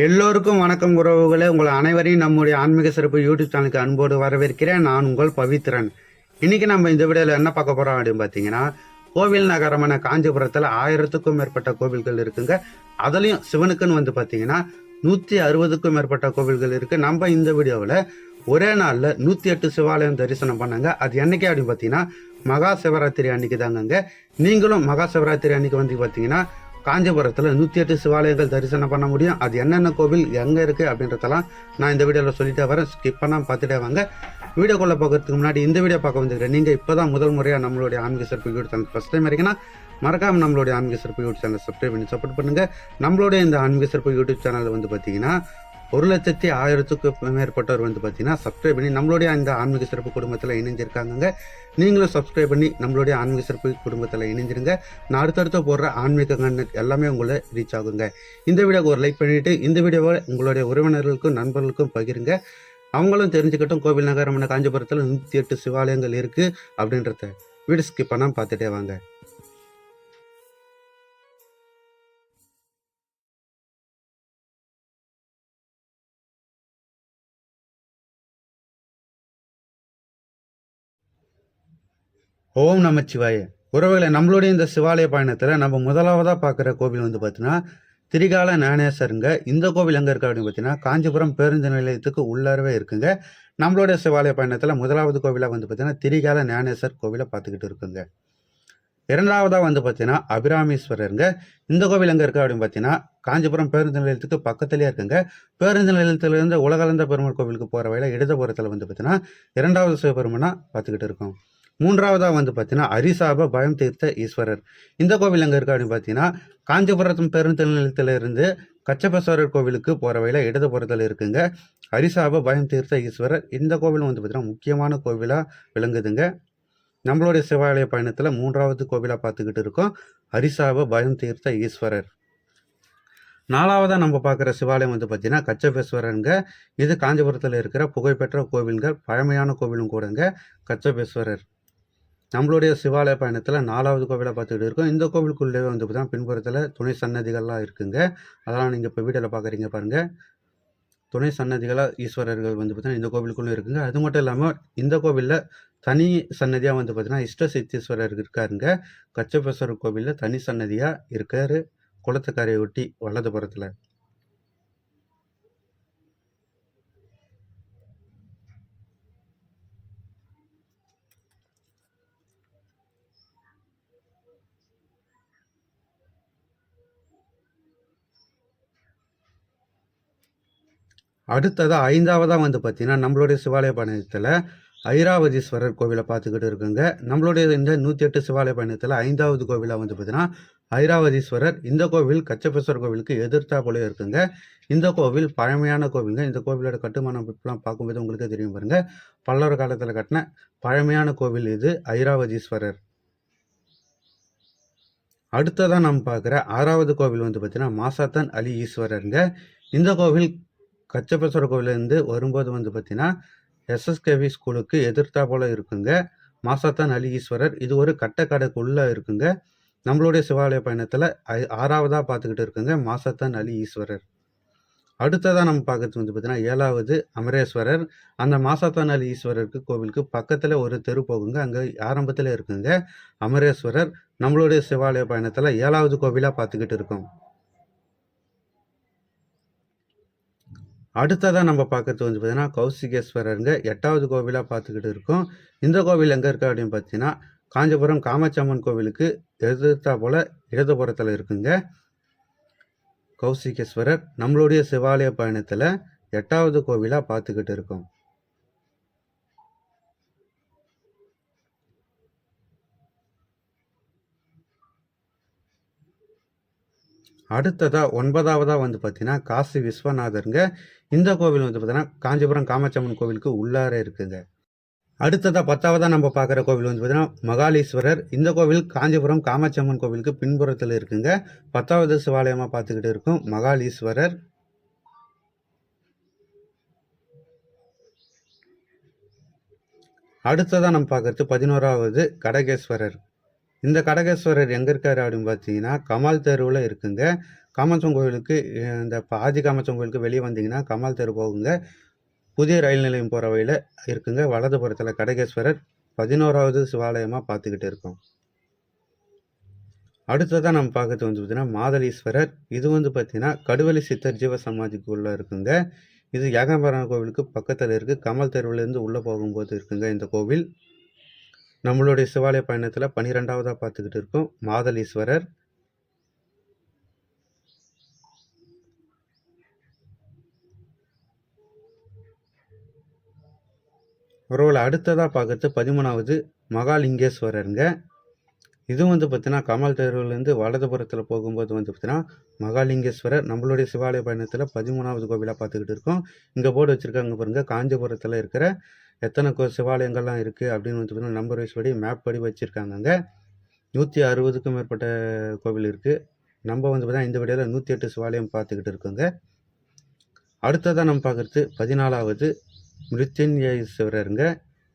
எல்லோருக்கும் வணக்கம் உறவுகளே. உங்கள் அனைவரையும் நம்முடைய ஆன்மீக சிறப்பு யூடியூப் சேனலுக்கு அன்போடு வரவேற்கிறேன். நான் உங்கள் பவித்ரன். இன்னைக்கு நம்ம இந்த வீடியோவில் என்ன பார்க்க போகிறோம் அப்படின்னு பார்த்தீங்கன்னா, கோவில் நகரமான காஞ்சிபுரத்தில் 1000க்கும் மேற்பட்ட கோவில்கள் இருக்குங்க. அதுலேயும் சிவனுக்குன்னு பார்த்தீங்கன்னா 160க்கும் மேற்பட்ட கோவில்கள் இருக்குது. நம்ம இந்த வீடியோவில் ஒரே நாளில் 108 சிவாலயம் தரிசனம் பண்ணாங்க. அது என்னைக்கு அப்படின்னு பார்த்தீங்கன்னா மகா சிவராத்திரி அன்னைக்கு தாங்க. நீங்களும் மகா சிவராத்திரி அன்னைக்கு பார்த்தீங்கன்னா காஞ்சிபுரத்தில் 108 சிவாலயங்கள் தரிசனம் பண்ண முடியும். அது என்னென்ன கோவில் எங்கே இருக்குது அப்படின்றதெல்லாம் நான் இந்த வீடியோவில் சொல்லிட்டே வரேன். ஸ்கிப் பண்ணாமல் பார்த்துட்டே வாங்க. வீடியோக்குள்ளே போகிறதுக்கு முன்னாடி இந்த வீடியோ பார்க்க வந்துருக்கேன். நீங்கள் இப்போ தான் முதல் முறையாக நம்மளுடைய ஆன்மீக சிறப்பு யூடியூப் சேனல் ஃபஸ்ட் டைம் இருக்கீங்கன்னா மறக்காமல் நம்மளுடைய ஆன்மீக சிறப்பு யூடியூப் சேனல் சப்ஸ்கிரைப் பண்ணி சப்போர்ட் பண்ணுங்கள். நம்மளுடைய இந்த ஆன்மீக சிறப்பு யூடியூப் சேனல் பார்த்தீங்கன்னா 1,1000க்கும் மேற்பட்டவர் பார்த்தீங்கன்னா சப்ஸ்கிரைப் பண்ணி நம்மளுடைய இந்த ஆன்மீக சிறப்பு குடும்பத்தில் இணைஞ்சிருக்காங்க. நீங்களும் சப்ஸ்கிரைப் பண்ணி நம்மளுடைய ஆன்மீக சிறப்பு குடும்பத்தில் இணைஞ்சிருங்க. நான் அடுத்தடுத்து போடுற ஆன்மீக கண்டென்ட் எல்லாமே உங்களை ரீச் ஆகுங்க. இந்த வீடியோக்கு ஒரு லைக் பண்ணிவிட்டு இந்த வீடியோவை உங்களுடைய உறவினர்களுக்கும் நண்பர்களுக்கும் பகிருங்க. அவங்களும் தெரிஞ்சுக்கிட்டும் கோவில் நகரமான காஞ்சிபுரத்தில் 108 சிவாலயங்கள் இருக்குது அப்படின்றத வீடியோ ஸ்கிப் பண்ணாமல் பார்த்துட்டே வாங்க. ஓம் நமச்சிவாய. உறவுகளை, நம்மளுடைய இந்த சிவாலய பயணத்தில் நம்ம முதலாவதாக பார்க்குற கோவில் பார்த்தீங்கன்னா திரிகால ஞானேஸ்வருங்க. இந்த கோவில் எங்கே இருக்குது அப்படின்னு பார்த்தீங்கன்னா காஞ்சிபுரம் பேருந்து நிலையத்துக்கு உள்ளாரவே இருக்குங்க. நம்மளுடைய சிவாலய பயணத்தில் முதலாவது கோவிலாக பார்த்தீங்கன்னா திரிகால ஞானேஸ்வர் கோவிலை பார்த்துக்கிட்டு இருக்குங்க. இரண்டாவதாக பார்த்தீங்கன்னா அபிராமீஸ்வரருங்க. இந்த கோவில் எங்கே இருக்குது அப்படின்னு பார்த்தீங்கன்னா காஞ்சிபுரம் பேருந்து நிலையத்துக்கு பக்கத்துலேயே இருக்குங்க. பேருந்து நிலையத்திலிருந்து உலகளந்த பெருமாள் கோவிலுக்கு போகிற வழியில் இடதுபுறத்தில் பார்த்தீங்கன்னா இரண்டாவது சிவபெருமானா பார்த்துக்கிட்டு இருக்கோம். மூன்றாவதாக பார்த்தீங்கன்னா அரிசாப பயம் தீர்த்த ஈஸ்வரர். இந்த கோவில் எங்கே இருக்குது அப்படின்னு பார்த்தீங்கன்னா காஞ்சிபுரம் பேருந்து நிலையத்திலிருந்து கச்சபேஸ்வரர் கோவிலுக்கு போகிற வழியில் இடதுபுறத்தில் இருக்குங்க. அரிசாப பயம் தீர்த்த ஈஸ்வரர். இந்த கோவிலும் பார்த்தீங்கன்னா முக்கியமான கோவிலாக விளங்குதுங்க. நம்மளுடைய சிவாலய பயணத்தில் மூன்றாவது கோவிலாக பார்த்துக்கிட்டு இருக்கோம் அரிசாப பயம் தீர்த்த ஈஸ்வரர். நாலாவதாக நம்ம பார்க்குற சிவாலயம் பார்த்தீங்கன்னா கச்சபேஸ்வரருங்க. இது காஞ்சிபுரத்தில் இருக்கிற புகழ்பெற்ற கோவில்கள், பழமையான கோவிலும் கூடங்க கச்சபேஸ்வரர். நம்மளுடைய சிவாலய பயணத்தில் நாலாவது கோவிலாக பார்த்துக்கிட்டு இருக்கோம். இந்த கோவிலுக்குள்ளே பார்த்தீங்கன்னா பின்புறத்தில் துணை சன்னதிகள்லாம் இருக்குங்க. அதெல்லாம் நீங்கள் இப்போ வீடியோவில் பார்க்குறீங்க பாருங்கள். துணை சன்னதிகளாக ஈஸ்வரர்கள் பார்த்தீங்கன்னா இந்த கோவிலுக்குள்ளே இருக்குங்க. அது மட்டும் இல்லாமல் இந்த கோவிலில் தனி சன்னதியாக பார்த்தீங்கன்னா இஷ்ட சித்தீஸ்வரர் இருக்காருங்க. கச்சபேஸ்வரர் கோவிலில் தனி சன்னதியாக இருக்காரு, குளத்துக்கரையை ஒட்டி வலதுபுறத்தில். அடுத்ததாக ஐந்தாவதாக பார்த்தீங்கன்னா நம்மளுடைய சிவாலய பயணத்தில் ஐராவதீஸ்வரர் கோவிலை பார்த்துக்கிட்டு இருக்குங்க. நம்மளுடைய இந்த 108 சிவாலய பயணத்தில் ஐந்தாவது கோவிலாக பார்த்தீங்கன்னா ஐராவதீஸ்வரர். இந்த கோவில் கச்சபேஸ்வரர் கோவிலுக்கு எதிர்த்தா போல இருக்குங்க. இந்த கோவில் பழமையான கோவிலுங்க. இந்த கோவிலோட கட்டுமான அமைப்புலாம் பார்க்கும்போது உங்களுக்கே தெரியும் பாருங்க. பல்லவர் காலத்தில் கட்டின பழமையான கோவில் இது ஐராவதீஸ்வரர். அடுத்ததான் நம்ம பார்க்குற 6வது கோவில் பார்த்தீங்கன்னா மாசாத்தன் அலி ஈஸ்வரருங்க. இந்த கோவில் கச்சபேஸ்வரர் கோவிலேருந்து வரும்போது பார்த்தீங்கன்னா எஸ்எஸ்கேவி ஸ்கூலுக்கு எதிர்த்தா போல இருக்குங்க. மாசாத்தான் அலி ஈஸ்வரர். இது ஒரு கட்டக்கடைக்குள்ளே இருக்குங்க. நம்மளுடைய சிவாலய பயணத்தில் 6வதாக பார்த்துக்கிட்டு இருக்குங்க மாசாத்தான் அலி ஈஸ்வரர். அடுத்ததாக நம்ம பார்க்கறது பார்த்தீங்கன்னா 7வது அமரேஸ்வரர். அந்த மாசாத்தான் அலி ஈஸ்வரருக்கு கோவிலுக்கு பக்கத்தில் ஒரு தெரு போகுங்க. அங்கே ஆரம்பத்தில் இருக்குங்க அமரேஸ்வரர். நம்மளுடைய சிவாலய பயணத்தில் 7வது கோவிலாக பார்த்துக்கிட்டு இருக்கோம். அடுத்ததாக நம்ம பார்க்கறது பார்த்தீங்கன்னா கௌசிகேஸ்வரருங்க. 8வது கோவிலாக பார்த்துக்கிட்டு இருக்கோம். இந்த கோவில் எங்கே இருக்குது அப்படின்னு பார்த்தீங்கன்னா காஞ்சிபுரம் காமாட்சி அம்மன் கோவிலுக்கு எதிர்த்தா போல் இடதுபுறத்தில் இருக்குங்க கௌசிகேஸ்வரர். நம்மளுடைய சிவாலய பயணத்தில் 8வது கோவிலாக பார்த்துக்கிட்டு இருக்கோம். அடுத்ததாக 9வதாக பார்த்தீங்கன்னா காசி விஸ்வநாதருங்க. இந்த கோவில் பார்த்தீங்கன்னா காஞ்சிபுரம் காமாட்சி அம்மன் கோவிலுக்கு உள்ளார இருக்குங்க. அடுத்ததாக 10வதாக நம்ம பார்க்குற கோவில் பார்த்தீங்கன்னா மகாலீஸ்வரர். இந்த கோவில் காஞ்சிபுரம் காமாட்சி அம்மன் கோவிலுக்கு பின்புறத்தில் இருக்குங்க. 10வது சிவாலயமாக பார்த்துக்கிட்டு இருக்கும் மகாலீஸ்வரர். அடுத்ததாக நம்ம பார்க்குறது 11வது கடகேஸ்வரர். இந்த கடகேஸ்வரர் எங்கே இருக்காரு அப்படின்னு பார்த்தீங்கன்னா கமால் தெருவில் இருக்குங்க. காமாட்சம் கோவிலுக்கு இந்த ஆதி காமாட்சம் கோவிலுக்கு வெளியே வந்தீங்கன்னா கமால் தெரு போகுங்க. புதிய ரயில் நிலையம் போகிற வழியில் இருக்குங்க. வலதுபுறத்தில் கடகேஸ்வரர் 11வது சிவாலயமாக பார்த்துக்கிட்டு இருக்கோம். அடுத்ததாக நம்ம பார்க்கறது வந்து பார்த்தீங்கன்னா மாதளீஸ்வரர். இது வந்து பார்த்தீங்கன்னா கடுவெளி சித்தர் ஜீவ சமாதிக்குள்ளே இருக்குங்க. இது ஏகாம்பரம் கோவிலுக்கு பக்கத்தில் இருக்குது. கமல் தெருவிலேருந்து உள்ளே போகும்போது இருக்குங்க இந்த கோவில். நம்மளுடைய சிவாலய பயணத்தில் 12வதாக பார்த்துக்கிட்டு இருக்கோம் மாதளீஸ்வரர். ஒருவேளை அடுத்ததாக பார்க்கறது 13வது மகாலிங்கேஸ்வரருங்க. இது வந்து பார்த்தீங்கன்னா கமல் தெருவிலேருந்து வலதுபுறத்தில் போகும்போது வந்து பார்த்தீங்கன்னா மகாலிங்கேஸ்வரர். நம்மளுடைய சிவாலய பயணத்தில் 13வது கோவிலாக பார்த்துக்கிட்டு இருக்கோம். இங்கே போர்டு வச்சுருக்காங்க பாருங்கள். காஞ்சிபுரத்தில் இருக்கிற எத்தனை சிவாலயங்கள்லாம் இருக்குது அப்படின்னு வந்து பார்த்தீங்கன்னா நம்பர் வைஸ் படி மேப் படி வச்சுருக்காங்க. 160க்கும் மேற்பட்ட கோவில் இருக்குது. நம்ம வந்து பார்த்தீங்கன்னா இந்த வீடியோவில் 108 சிவாலயம் பார்த்துக்கிட்டு இருக்கோங்க. அடுத்ததாக நம்ம பார்க்குறது 14வது மிருத்யுஞ்சயேஸ்வரருங்க.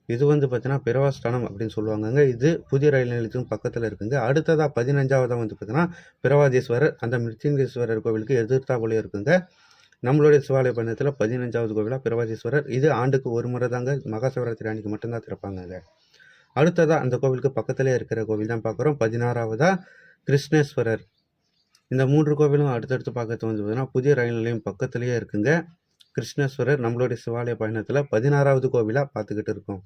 இது வந்து பார்த்தீங்கன்னா பிரவாஸ்தானம் அப்படின்னு சொல்லுவாங்கங்க. இது புதிய ரயில் நிலையத்துக்கும் பக்கத்தில் இருக்குங்க. அடுத்ததாக 15வதாக வந்து பார்த்தீங்கன்னா பிரவாதீஸ்வரர். அந்த மிருத்யுஞ்சயேஸ்வரர் கோவிலுக்கு எதிர்த்தாப்புல இருக்குங்க. நம்மளுடைய சிவாலய பயணத்தில் 15வது கோவிலாக பிரவாதீஸ்வரர். இது ஆண்டுக்கு ஒரு முறை தாங்க, மகா சிவராத்திரி அன்னைக்கு மட்டும்தான் திறப்பாங்க. அடுத்ததாக அந்த கோவிலுக்கு பக்கத்திலே இருக்கிற கோவில் தான் பார்க்குறோம். 16வதாக கிருஷ்ணேஸ்வரர். இந்த 3 கோவிலும் அடுத்தடுத்து பார்க்கறது வந்து பார்த்தீங்கன்னா புதிய ரயில் நிலையம் பக்கத்துலேயே இருக்குங்க. கிருஷ்ணேஸ்வரர் நம்மளுடைய சிவாலய பயணத்தில் 16வது கோவிலாக பார்த்துக்கிட்டு இருக்கோம்.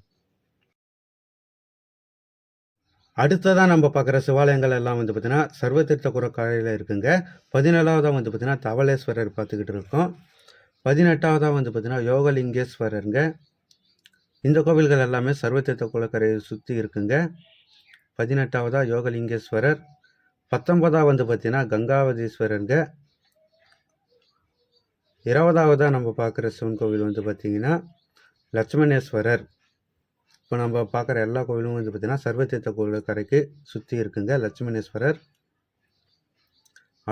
அடுத்ததாக நம்ம பார்க்குற சிவாலயங்கள் எல்லாம் வந்து பார்த்தீங்கன்னா சர்வதீர்த்த குரக்காயில் இருக்குங்க. 17வதாக வந்து பார்த்தீங்கன்னா தவளேஸ்வரர் பார்த்துக்கிட்டு இருக்கோம். 18வதாக வந்து பார்த்தீங்கன்னா யோகலிங்கேஸ்வரருங்க. இந்த கோவில்கள் எல்லாமே சர்வதீர்த்த குளக்கரையை சுற்றி இருக்குங்க. 18வதாக யோகலிங்கேஸ்வரர். 19வதாக வந்து பார்த்தீங்கன்னா கங்காவதீஸ்வரருங்க. 20வதாக நம்ம பார்க்குற சிவன் கோவில் வந்து பார்த்திங்கன்னா லட்சுமணேஸ்வரர். இப்போ நம்ம பார்க்குற எல்லா கோவிலும் வந்து பார்த்திங்கன்னா சர்வதீர்த்த குளக்கரைக்கு சுற்றி இருக்குங்க லட்சுமணேஸ்வரர்.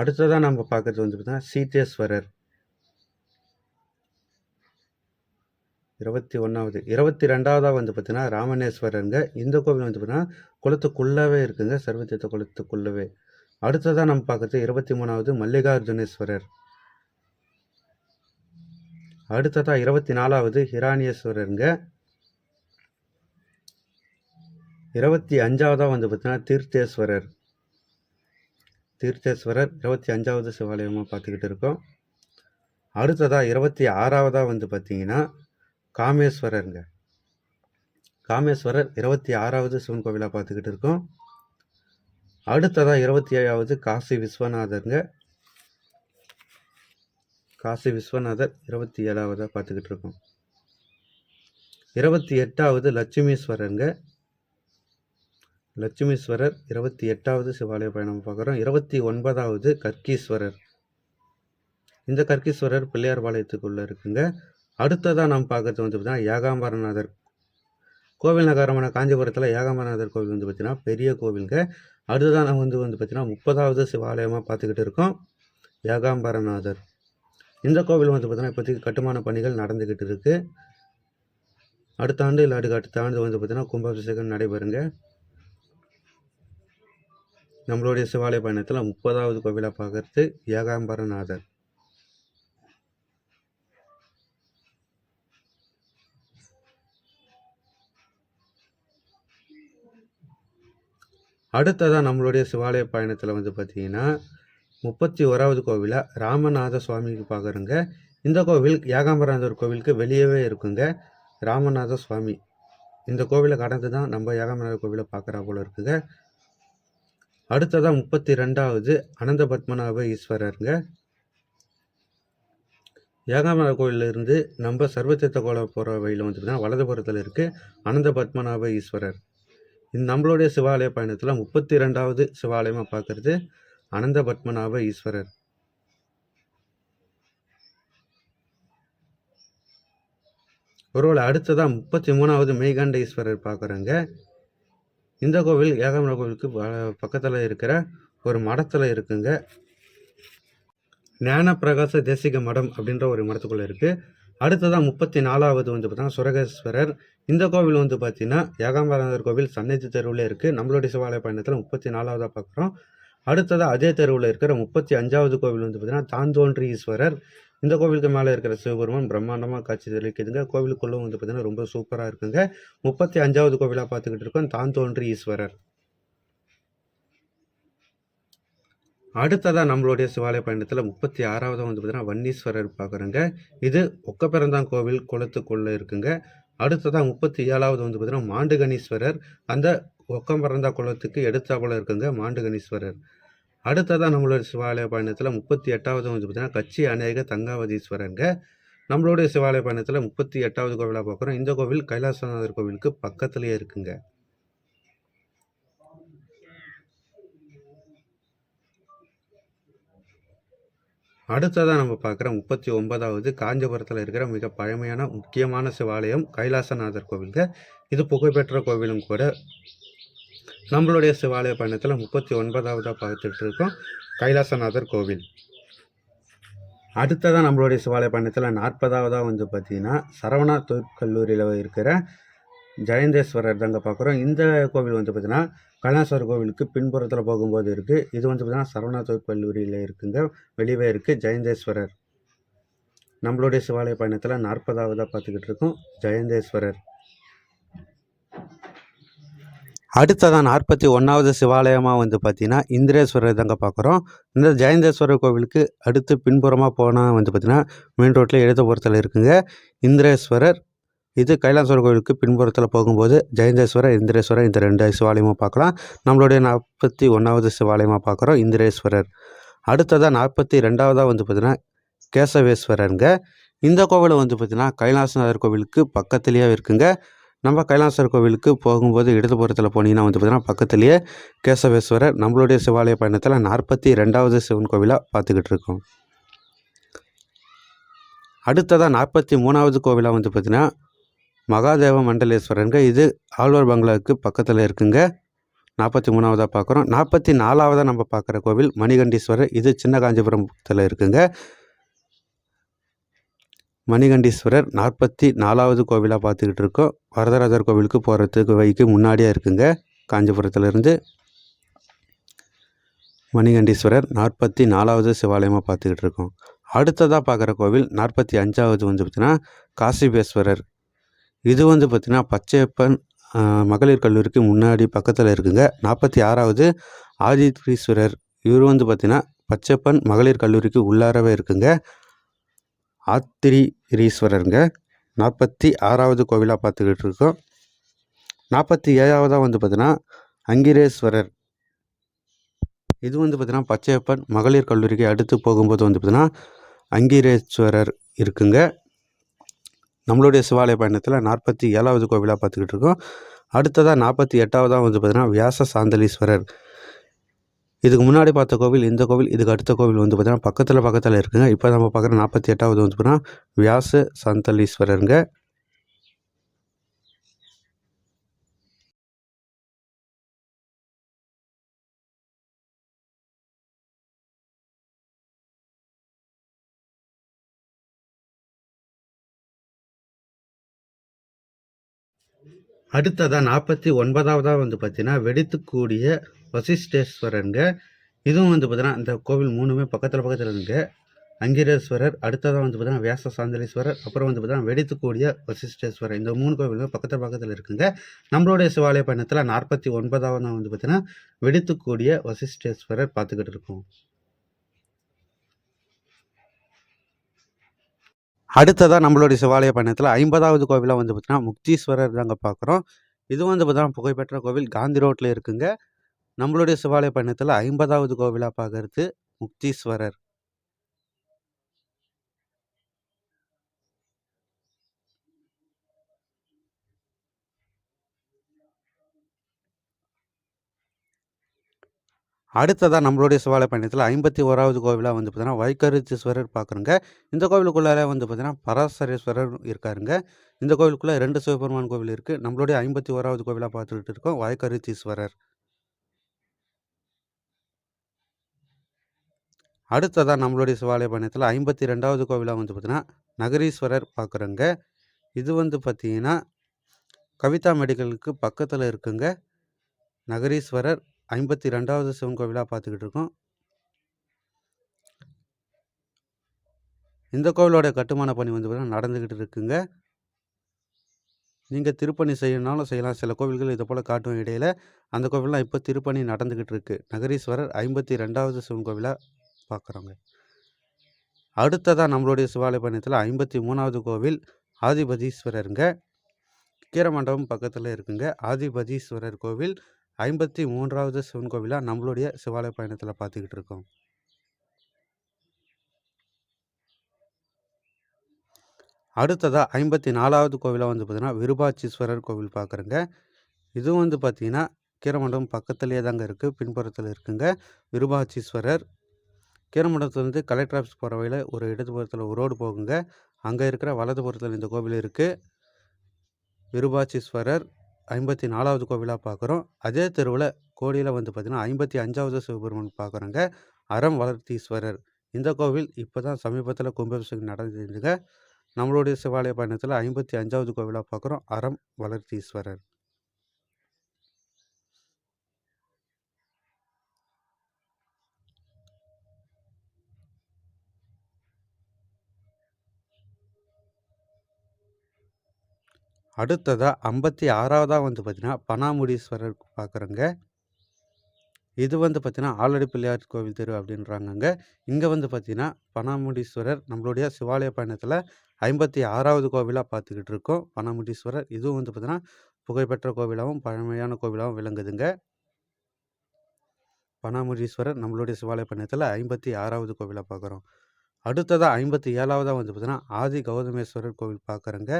அடுத்ததாக நம்ம பார்க்குறது வந்து பார்த்திங்கன்னா சீதேஸ்வரர். 21வது. 22வதாக வந்து பார்த்திங்கன்னா ராமணேஸ்வரருங்க. இந்த கோவில் வந்து பார்த்திங்கன்னா குளத்துக்குள்ளவே இருக்குங்க, சர்வதீர்த்த குளத்துக்குள்ளவே. அடுத்ததாக நம்ம பார்க்குறது 23வது மல்லிகார்ஜுனேஸ்வரர். அடுத்ததாக 24வது ஹிராணியேஸ்வரருங்க. 25வதாக வந்து பார்த்தீங்கன்னா தீர்த்தேஸ்வரர். 25வது சிவாலயமாக பார்த்துக்கிட்டு இருக்கோம். அடுத்ததாக 26வதாக வந்து பார்த்தீங்கன்னா காமேஸ்வரருங்க. காமேஸ்வரர் 26வது சிவன் கோவிலாக பார்த்துக்கிட்டு இருக்கோம். அடுத்ததாக 27வது காசி விஸ்வநாதருங்க. காசி விஸ்வநாதர் 27வதாக பார்த்துக்கிட்டு இருக்கோம். 28வது லட்சுமீஸ்வரருங்க. லட்சுமீஸ்வரர் 28வது சிவாலய பயணம் பார்க்குறோம். 29வது கற்கீஸ்வரர். இந்த கற்கீஸ்வரர் பிள்ளையார்பாளையத்துக்குள்ளே இருக்குங்க. அடுத்ததாக நம்ம பார்க்குறது வந்து பார்த்தீங்கன்னா ஏகாம்பரநாதர். கோவில் நகரமான காஞ்சிபுரத்தில் ஏகாம்பரநாதர் கோவில் வந்து பார்த்திங்கன்னா பெரிய கோவிலுங்க. அடுத்ததாக நம்ம வந்து பார்த்திங்கன்னா 30வது சிவாலயமாக பார்த்துக்கிட்டு இருக்கோம் ஏகாம்பரநாதர். இந்த கோவில் வந்து பார்த்திங்கன்னா இப்போதைக்கு கட்டுமான பணிகள் நடந்துக்கிட்டு இருக்குது. அடுத்த ஆண்டு இல்லை அடுத்த ஆண்டு வந்து பார்த்திங்கன்னா கும்பாபிஷேகம் நடைபெறுங்க. நம்மளுடைய சிவாலய பயணத்தில் 30வது கோவிலாக பார்க்கறது ஏகாம்பரநாதர். அடுத்ததாக நம்மளுடைய சிவாலய பயணத்தில் வந்து பார்த்திங்கன்னா 31வது கோவிலாக ராமநாத சுவாமிக்கு பார்க்குறோங்க. இந்த கோவில் ஏகாம்பரநாதர் கோவிலுக்கு வெளியவே இருக்குங்க. ராமநாத சுவாமி இந்த கோவிலை கடந்து தான் நம்ம ஏகாம்பரநாதர் கோவிலை பார்க்குறா போல இருக்குங்க. அடுத்ததாக 32வது அனந்த பத்மநாப ஈஸ்வரருங்க. ஏகாம்பரநாதர் கோவிலிருந்து நம்ம சர்வதீர்த்த கோலம் போகிற வழியில் வந்து பார்த்தீங்கன்னா வலதுபுறத்தில் இருக்குது அனந்த பத்மநாப ஈஸ்வரர். நம்மளுடைய சிவாலய பயணத்தில் 32வது சிவாலயமாக பார்க்குறது அனந்த பத்மநாப ஈஸ்வரர். ஒருவேளை அடுத்ததாக 33வது மெய்கண்ட ஈஸ்வரர் பார்க்குறோங்க. இந்த கோவில் ஏகாம்பர கோவிலுக்கு பக்கத்தில் இருக்கிற ஒரு மடத்தில் இருக்குங்க. ஞான பிரகாச தேசிக மடம் அப்படின்ற ஒரு மடத்துக்குள்ளே இருக்குது. அடுத்ததாக 34வது வந்து பார்த்தீங்கன்னா சுரகேஸ்வரர். இந்த கோவில் வந்து பார்த்தீங்கன்னா ஏகாம்பரநாதர் கோவில் சன்னதி தெருவில் இருக்குது. நம்மளுடைய சிவாலய பயணத்தில் 34வதாக பார்க்குறோம் அடுத்ததாக அதே தெருவில் இருக்கிற 35வது கோவில் வந்து பார்த்தீங்கன்னா தாந்தோன்றி ஈஸ்வரர். இந்த கோவிலுக்கு மேலே இருக்கிற சிவபெருமான் பிரம்மாண்டமாக காட்சி தெளிக்குதுங்க. கோவிலுக்குள்ளும் வந்து பார்த்தீங்கன்னா ரொம்ப சூப்பராக இருக்குங்க. 35வது கோவிலாக பார்த்துக்கிட்டு இருக்கோம் தாந்தோன்றி ஈஸ்வரர். அடுத்ததாக நம்மளுடைய சிவாலய பயணத்தில் 36வது வந்து பார்த்தீங்கன்னா வன்னீஸ்வரர் பார்க்குறோங்க. இது ஒக்கப்பிறந்தான் கோவில் குளத்துக்குள்ளே இருக்குங்க. அடுத்ததாக 37வது வந்து பார்த்தீங்கன்னா மாண்டுகணீஸ்வரர். அந்த ஒக்கம்பிறந்தா குளத்துக்கு எடுத்தாப்புல இருக்குங்க மாண்டுகணீஸ்வரர். அடுத்ததாக நம்மளுடைய சிவாலய பயணத்தில் 38வது வந்து பார்த்தீங்கன்னா கச்சி அநேக தங்காவதீஸ்வரருங்க. நம்மளுடைய சிவாலய பயணத்தில் 38வது கோவிலாக பார்க்குறோம். இந்த கோவில் கைலாசநாதர் கோவிலுக்கு பக்கத்துலேயே இருக்குங்க. அடுத்ததாக நம்ம பார்க்குற 39வது காஞ்சிபுரத்தில் இருக்கிற மிக பழமையான முக்கியமான சிவாலயம் கைலாசநாதர் கோவிலுங்க. இது புகழ்பெற்ற கோவிலும் கூட. நம்மளுடைய சிவாலய பயணத்தில் 39வதாக பார்த்துட்டு இருக்கோம் கைலாசநாதர் கோவில். அடுத்ததாக நம்மளுடைய சிவாலய பயணத்தில் 40வதாக வந்து பார்த்திங்கன்னா சரவணா தொழிற்கல்லூரியில் இருக்கிற ஜெயந்தேஸ்வரர் தாங்க பார்க்குறோம். இந்த கோவில் வந்து பார்த்திங்கன்னா கைலாசர் கோவிலுக்கு பின்புறத்தில் போகும்போது இருக்குது. இது வந்து பார்த்திங்கன்னா சரவணா தொழிற்கல்லூரியில் இருக்குங்க. வெளியே இருக்குது ஜெயந்தேஸ்வரர். நம்மளுடைய சிவாலய பயணத்தில் 40வதாக பார்த்துக்கிட்டு இருக்கோம் ஜெயந்தேஸ்வரர். அடுத்ததாக 41வது சிவாலயமாக வந்து பார்த்திங்கன்னா இந்திரேஸ்வரர் தாங்க பார்க்குறோம். இந்த ஜெயந்தேஸ்வரர் கோவிலுக்கு அடுத்து பின்புறமாக போனால் வந்து பார்த்திங்கன்னா மெயின் ரோட்டில் இடதுபுறத்தில் இருக்குங்க இந்திரேஸ்வரர். இது கைலாசர் கோவிலுக்கு பின்புறத்தில் போகும்போது ஜெயந்தேஸ்வரர் இந்திரேஸ்வரர் இந்த 2 சிவாலயமாக பார்க்கலாம். நம்மளுடைய 41வது சிவாலயமாக பார்க்குறோம் இந்திரேஸ்வரர். அடுத்ததாக 42வதாக வந்து பார்த்திங்கன்னா கேசவேஸ்வரருங்க. இந்த கோவில் வந்து பார்த்திங்கன்னா கைலாசநாதர் கோவிலுக்கு பக்கத்துலேயே இருக்குங்க. நம்ம கைலாசர் கோவிலுக்கு போகும்போது இடதுபுறத்தில் போனீங்கன்னா வந்து பார்த்திங்கன்னா பக்கத்துலேயே கேசவேஸ்வரர். நம்மளுடைய சிவாலய பயணத்தில் 42வது சிவன் கோவிலாக பார்த்துக்கிட்டு இருக்கோம். அடுத்ததாக 43வது கோவிலாக வந்து பார்த்திங்கன்னா மகாதேவ மண்டலேஸ்வரருங்க. இது ஆழ்வார் பங்களாவுக்கு பக்கத்தில் இருக்குங்க. 43வதாக பார்க்குறோம். 44வதாக நம்ம பார்க்குற கோவில் மணிகண்டீஸ்வரர். இது சின்ன காஞ்சிபுரத்தில் இருக்குங்க. மணிகண்டீஸ்வரர் 44வது கோவிலாக பார்த்துக்கிட்டு இருக்கோம். வரதராஜர் கோவிலுக்கு போகிறதுக்கு வழிக்கு முன்னாடியே இருக்குங்க. காஞ்சிபுரத்துலேருந்து மணிகண்டீஸ்வரர் 44வது சிவாலயமாக பார்த்துக்கிட்டு இருக்கோம். அடுத்ததாக பார்க்குற கோவில் 45வது வந்து பார்த்திங்கன்னா காசிபேஸ்வரர். இது வந்து பார்த்திங்கன்னா பச்சையப்பன் மகளிர் கல்லூரிக்கு முன்னாடி பக்கத்தில் இருக்குங்க. 46வது ஆதித்ரீஸ்வரர். இவர் வந்து பார்த்திங்கன்னா பச்சையப்பன் மகளிர் கல்லூரிக்கு உள்ளாரவே இருக்குங்க. ஆத்திரீஸ்வரருங்க. 46வது கோவிலாக பார்த்துக்கிட்டு இருக்கோம். 47வதாக வந்து பார்த்திங்கன்னா அங்கிரேஸ்வரர். இது வந்து பார்த்திங்கன்னா பச்சையப்பன் மகளிர் கல்லூரிக்கு அடுத்து போகும்போது வந்து பார்த்திங்கன்னா அங்கிரேஸ்வரர் இருக்குங்க. நம்மளுடைய சிவாலய பயணத்தில் 47வது கோவிலாக பார்த்துக்கிட்டு இருக்கோம். அடுத்ததாக 48வதாக வந்து பார்த்திங்கன்னா வியாச சாந்தலீஸ்வரர். இதுக்கு முன்னாடி பார்த்த கோவில் இந்த கோவில். இதுக்கு அடுத்த கோவில் வந்து பார்த்திங்கன்னா பக்கத்தில் இருக்குங்க. இப்போ நம்ம பார்க்குற 48வது வந்து பார்த்திங்கன்னா வியாச சாந்தலீஸ்வரருங்க. அடுத்ததாக 49வதாக வந்து பார்த்திங்கன்னா வெடித்துக்கூடிய வசிஷ்டேஸ்வரருங்க. இதுவும் வந்து பார்த்திங்கன்னா இந்த கோவில் 3மே பக்கத்தில் இருக்குங்க. அங்கிரேஸ்வரர், அடுத்ததாக வந்து பார்த்திங்கன்னா வியாச சாந்தலீஸ்வரர், அப்புறம் வந்து பார்த்திங்கன்னா வெடித்துக்கூடிய வசிஷ்டேஸ்வரர். இந்த 3 கோவிலுமே பக்கத்தில் இருக்குங்க. நம்மளுடைய சிவாலய பயணத்தில் 49வதாக வந்து பார்த்திங்கன்னா வெடித்துக்கூடிய வசிஷ்டேஸ்வரர் பார்த்துக்கிட்டு இருக்கோம். அடுத்ததாக நம்மளுடைய சிவாலய பயணத்தில் 50வது கோவிலாக வந்து பார்த்திங்கன்னா முக்தீஸ்வரர் தாங்க பார்க்குறோம். இது வந்து பார்த்திங்கன்னா புகழ்பெற்ற கோவில் காந்தி ரோட்டில் இருக்குங்க. நம்மளுடைய சிவாலய பயணத்தில் 50வது கோவிலாக பார்க்கறது முக்தீஸ்வரர். அடுத்ததாக நம்மளுடைய சிவாலய பயணத்தில் 51வது கோவிலாக வந்து பார்த்திங்கன்னா வைக்கருத்தீஸ்வரர் பார்க்குறோங்க. இந்த கோவிலுக்குள்ளார வந்து பார்த்திங்கன்னா பராசரேஸ்வரர் இருக்காருங்க. இந்த கோவிலுக்குள்ளே 2 சிவபெருமான் கோவில் இருக்குது. நம்மளுடைய 51வது கோவிலாக பார்த்துக்கிட்டு இருக்கோம் வைக்கருத்தீஸ்வரர். அடுத்ததாக நம்மளுடைய சிவாலய பயணத்தில் 52வது கோவிலாக வந்து பார்த்திங்கன்னா நகரீஸ்வரர் பார்க்குறோங்க. இது வந்து பார்த்திங்கன்னா கவிதா மெடிக்கலுக்கு பக்கத்தில் இருக்குங்க நகரீஸ்வரர். 52வது சிவன் கோவிலாக பார்த்துக்கிட்டு இருக்கோம். இந்த கோவிலோட கட்டுமான பணி வந்து பார்த்திங்கன்னா நடந்துக்கிட்டு இருக்குங்க. நீங்கள் திருப்பணி செய்யணுனாலும் செய்யலாம். சில கோவில்கள் இதை போல் காட்டும் இடையில். அந்த கோவில்லாம் இப்போ திருப்பணி நடந்துக்கிட்டு இருக்குது. நகரீஸ்வரர் 52வது சிவன் கோவிலாக பார்க்குறோங்க. அடுத்ததாக நம்மளுடைய சிவாலய பயணத்தில் 53வது கோவில் ஆதிபதீஸ்வரருங்க. கீரமண்டபம் பக்கத்தில் இருக்குங்க. ஆதிபதீஸ்வரர் கோவில் 53வது சிவன் கோவிலாக நம்மளுடைய சிவாலய பயணத்தில் பார்த்துக்கிட்டு இருக்கோம். அடுத்ததாக 54வது கோவிலாக வந்து பார்த்திங்கன்னா விருபாட்சீஸ்வரர் கோவில் பார்க்குறேங்க. இதுவும் வந்து பார்த்திங்கன்னா கீரமண்டபம் பக்கத்துலேயே தாங்க இருக்குது. பின்புறத்தில் இருக்குங்க விருபாட்சீஸ்வரர். கீரமண்டபத்துலேருந்து கலெக்டர் ஆஃபீஸ் போகிற வழியில் ஒரு இடதுபுறத்தில் ஒரு ரோடு போகுங்க. அங்கே இருக்கிற வலதுபுறத்தில் இந்த கோவில் இருக்குது. விருபாட்சீஸ்வரர் 54வது கோவிலாக பார்க்குறோம். அதே தெருவில் கோடியில் வந்து பார்த்திங்கன்னா 55வது சிவபெருமான் பார்க்குறோங்க. அறம் வளர்த்தீஸ்வரர். இந்த கோவில் இப்போ தான் சமீபத்தில் கும்பாபிஷேகம் நடந்துங்க. நம்மளுடைய சிவாலய பயணத்தில் 55வது கோவிலாக பார்க்குறோம். அறம் வளர்த்தீஸ்வரர். அடுத்ததாக 56வதாக வந்து பார்த்திங்கன்னா பனாமுடீஸ்வரர் பார்க்குறோங்க. இது வந்து பார்த்திங்கன்னா ஆலடி பிள்ளையார் கோவில் தெரு அப்படின்றாங்கங்க. இங்கே வந்து பார்த்திங்கன்னா பனாமுடீஸ்வரர் நம்மளுடைய சிவாலய பயணத்தில் 56வது கோவிலாக பார்த்துக்கிட்டு இருக்கோம். பனாமுடீஸ்வரர் இதுவும் வந்து பார்த்திங்கன்னா புகழ்பெற்ற கோவிலாகவும் பழமையான கோவிலாகவும் விளங்குதுங்க. பனாமுடீஸ்வரர் நம்மளுடைய சிவாலய பயணத்தில் 56வது கோவிலாக பார்க்குறோம். அடுத்ததாக 57வதாக வந்து பார்த்திங்கன்னா ஆதி கௌதமேஸ்வரர் கோவில் பார்க்குறோங்க.